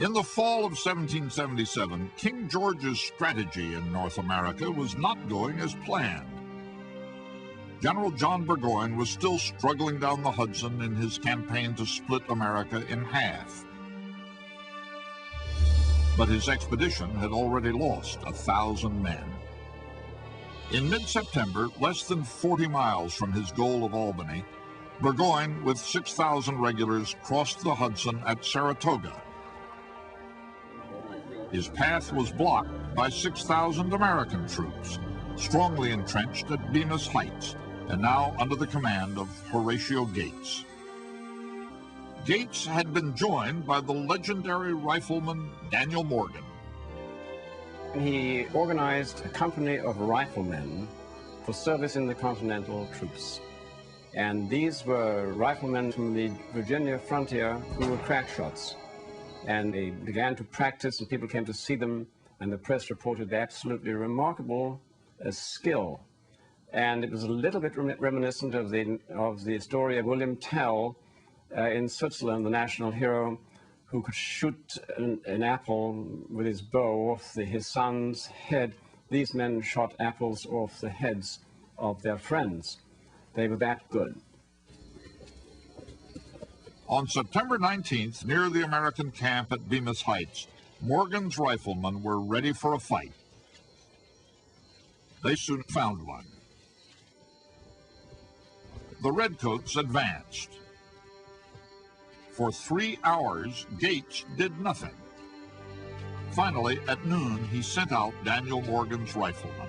In the fall of 1777, King George's strategy in North America was not going as planned. General John Burgoyne was still struggling down the Hudson in his campaign to split America in half. But his expedition had already lost 1,000 men. In mid-September, less than 40 miles from his goal of Albany, Burgoyne, with 6,000 regulars, crossed the Hudson at Saratoga. His path was blocked by 6,000 American troops, strongly entrenched at Bemis Heights, and now under the command of Horatio Gates. Gates had been joined by the legendary rifleman Daniel Morgan. He organized a company of riflemen for service in the Continental troops. And these were riflemen from the Virginia frontier who were crack shots. And they began to practice, and people came to see them, and the press reported absolutely remarkable skill. And it was a little bit reminiscent of the story of William Tell in Switzerland, the national hero, who could shoot an apple with his bow off his son's head. These men shot apples off the heads of their friends. They were that good. On September 19th, near the American camp at Bemis Heights, Morgan's riflemen were ready for a fight. They soon found one. The Redcoats advanced. For 3 hours, Gates did nothing. Finally, at noon, he sent out Daniel Morgan's riflemen.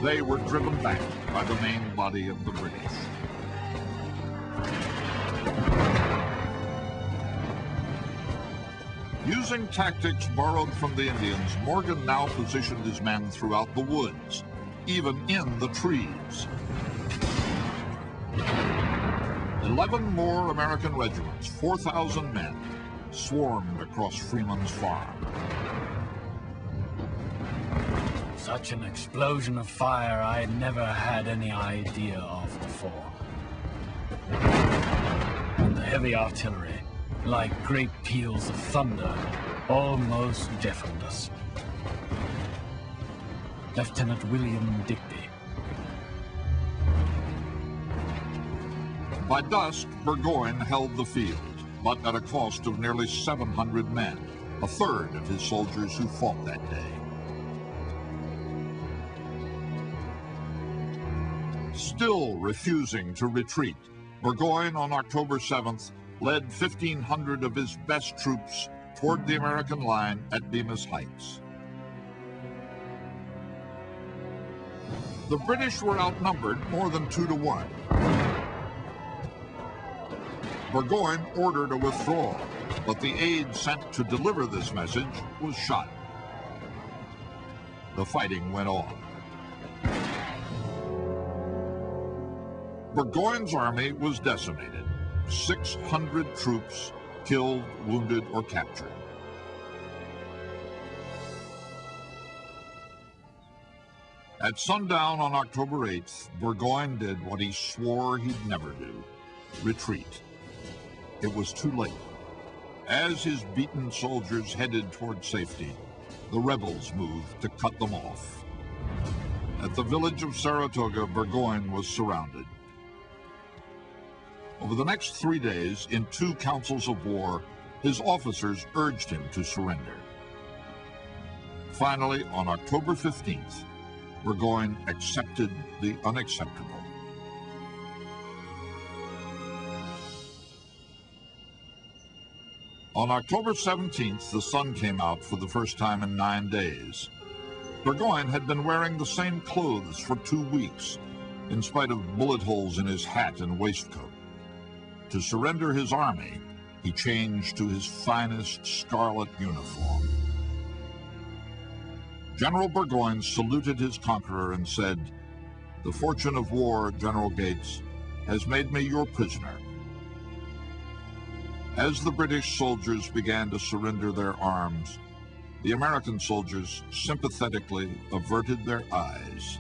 They were driven back by the main body of the British. Using tactics borrowed from the Indians, Morgan now positioned his men throughout the woods, even in the trees. 11 more American regiments, 4,000 men, swarmed across Freeman's Farm. Such an explosion of fire I had never had any idea of before. And the heavy artillery, like great peals of thunder, almost deafened us. Lieutenant William Digby. By dusk, Burgoyne held the field, but at a cost of nearly 700 men, a third of his soldiers who fought that day. Still refusing to retreat, Burgoyne on October 7th led 1,500 of his best troops toward the American line at Bemis Heights. The British were outnumbered more than 2 to 1. Burgoyne ordered a withdrawal, but the aide sent to deliver this message was shot. The fighting went on. Burgoyne's army was decimated. 600 troops killed, wounded, or captured. At sundown on October 8th, Burgoyne did what he swore he'd never do: retreat. It was too late. As his beaten soldiers headed toward safety, the rebels moved to cut them off. At the village of Saratoga, Burgoyne was surrounded. Over the next 3 days, in 2 councils of war, his officers urged him to surrender. Finally, on October 15th, Burgoyne accepted the unacceptable. On October 17th, the sun came out for the first time in 9 days. Burgoyne had been wearing the same clothes for 2 weeks, in spite of bullet holes in his hat and waistcoat. To surrender his army, he changed to his finest scarlet uniform. General Burgoyne saluted his conqueror and said, "The fortune of war, General Gates, has made me your prisoner." As the British soldiers began to surrender their arms, the American soldiers sympathetically averted their eyes.